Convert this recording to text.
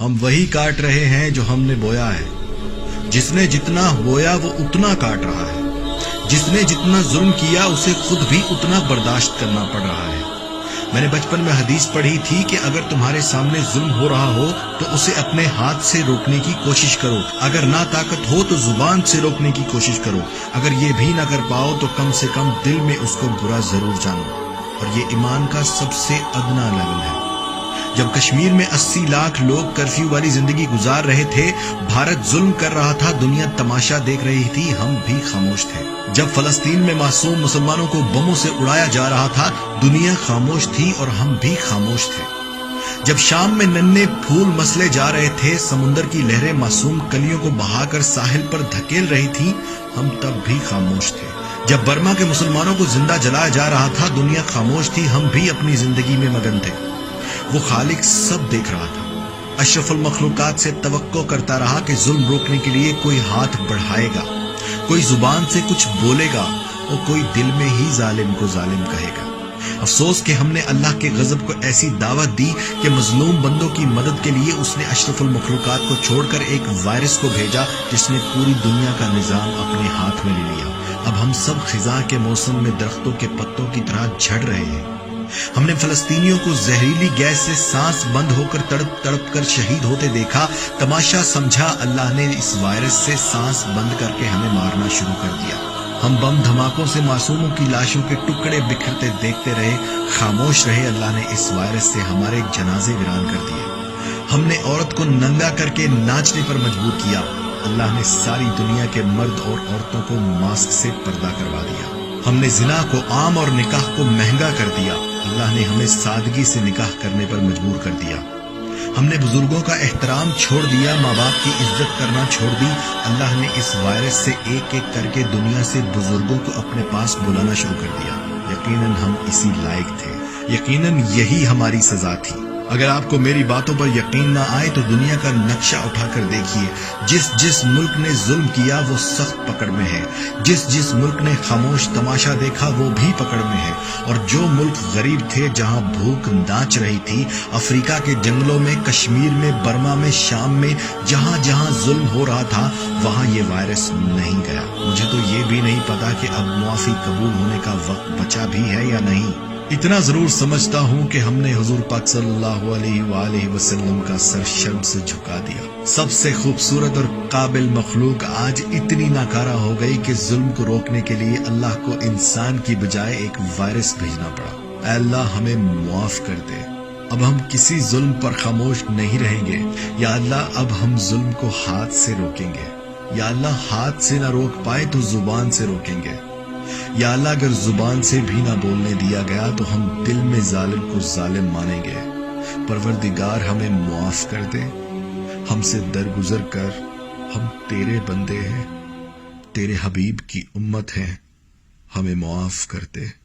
ہم وہی کاٹ رہے ہیں جو ہم نے بویا ہے۔ جس نے جتنا بویا وہ اتنا کاٹ رہا ہے۔ جس نے جتنا ظلم کیا اسے خود بھی اتنا برداشت کرنا پڑ رہا ہے۔ میں نے بچپن میں حدیث پڑھی تھی کہ اگر تمہارے سامنے ظلم ہو رہا ہو تو اسے اپنے ہاتھ سے روکنے کی کوشش کرو، اگر نہ طاقت ہو تو زبان سے روکنے کی کوشش کرو، اگر یہ بھی نہ کر پاؤ تو کم سے کم دل میں اس کو برا ضرور جانو، اور یہ ایمان کا سب سے ادنا لیول ہے۔ جب کشمیر میں 80 لاکھ لوگ کرفیو والی زندگی گزار رہے تھے، بھارت ظلم کر رہا تھا، دنیا تماشا دیکھ رہی تھی، ہم بھی خاموش تھے۔ جب فلسطین میں معصوم مسلمانوں کو بموں سے اڑایا جا رہا تھا، دنیا خاموش تھی اور ہم بھی خاموش تھے۔ جب شام میں ننھے پھول مسلے جا رہے تھے، سمندر کی لہریں معصوم کلیوں کو بہا کر ساحل پر دھکیل رہی تھیں، ہم تب بھی خاموش تھے۔ جب برما کے مسلمانوں کو زندہ جلایا جا رہا تھا، دنیا خاموش تھی، ہم بھی اپنی زندگی میں مگن تھے۔ وہ خالق سب دیکھ رہا تھا، اشرف المخلوقات سے توقع کرتا رہا کہ ظلم روکنے کے لیے کوئی ہاتھ بڑھائے گا، کوئی زبان سے کچھ بولے گا اور کوئی دل میں ہی ظالم کو ظالم کہے گا۔ افسوس کہ ہم نے اللہ کے غضب کو ایسی دعوت دی کہ مظلوم بندوں کی مدد کے لیے اس نے اشرف المخلوقات کو چھوڑ کر ایک وائرس کو بھیجا جس نے پوری دنیا کا نظام اپنے ہاتھ میں لے لیا۔ اب ہم سب خزاں کے موسم میں درختوں کے پتوں کی طرح جھڑ رہے ہیں۔ ہم نے فلسطینیوں کو زہریلی گیس سے سانس بند ہو کر تڑپ تڑپ کر شہید ہوتے دیکھا۔ تماشا سمجھا اللہ نے اس وائرس سے سانس بند کر کے ہمیں مارنا شروع کر دیا۔ ہم بم دھماکوں سے معصوموں کی لاشوں کے ٹکڑے بکھرتے دیکھتے رہے، خاموش رہے۔ اللہ نے اس وائرس سے ہمارے جنازے ویران کر دیے۔ ہم نے عورت کو ننگا کر کے ناچنے پر مجبور کیا۔ اللہ نے ساری دنیا کے مرد اور عورتوں کو ماسک سے پردہ کروا دیا۔ ہم نے زنا کو عام اور نکاح کو مہنگا کر دیا۔ اللہ نے ہمیں سادگی سے نکاح کرنے پر مجبور کر دیا۔ ہم نے بزرگوں کا احترام چھوڑ دیا، ماں باپ کی عزت کرنا چھوڑ دی۔ اللہ نے اس وائرس سے ایک ایک کر کے دنیا سے بزرگوں کو اپنے پاس بلانا شروع کر دیا۔ یقیناً ہم اسی لائق تھے، یقیناً یہی ہماری سزا تھی۔ اگر آپ کو میری باتوں پر یقین نہ آئے تو دنیا کا نقشہ اٹھا کر دیکھیے۔ جس جس ملک نے ظلم کیا وہ سخت پکڑ میں ہے، جس جس ملک نے خاموش تماشا دیکھا وہ بھی پکڑ میں ہے، اور جو ملک غریب تھے، جہاں بھوک ناچ رہی تھی، افریقہ کے جنگلوں میں، کشمیر میں، برما میں، شام میں، جہاں جہاں ظلم ہو رہا تھا وہاں یہ وائرس نہیں گیا۔ مجھے تو یہ بھی نہیں پتا کہ اب معافی قبول ہونے کا وقت بچا بھی ہے یا نہیں۔ اتنا ضرور سمجھتا ہوں کہ ہم نے حضور پاک صلی اللہ علیہ وآلہ وسلم کا سر شرم سے جھکا دیا۔ سب سے خوبصورت اور قابل مخلوق آج اتنی ناکارہ ہو گئی کہ ظلم کو روکنے کے لیے اللہ کو انسان کی بجائے ایک وائرس بھیجنا پڑا۔ اے اللہ ہمیں معاف کر دے۔ اب ہم کسی ظلم پر خاموش نہیں رہیں گے۔ یا اللہ اب ہم ظلم کو ہاتھ سے روکیں گے۔ یا اللہ ہاتھ سے نہ روک پائے تو زبان سے روکیں گے۔ یا اللہ اگر زبان سے بھی نہ بولنے دیا گیا تو ہم دل میں ظالم کو ظالم مانیں گے۔ پروردگار ہمیں معاف کر دے، ہم سے درگزر کر، ہم تیرے بندے ہیں، تیرے حبیب کی امت ہیں، ہمیں معاف کر دے۔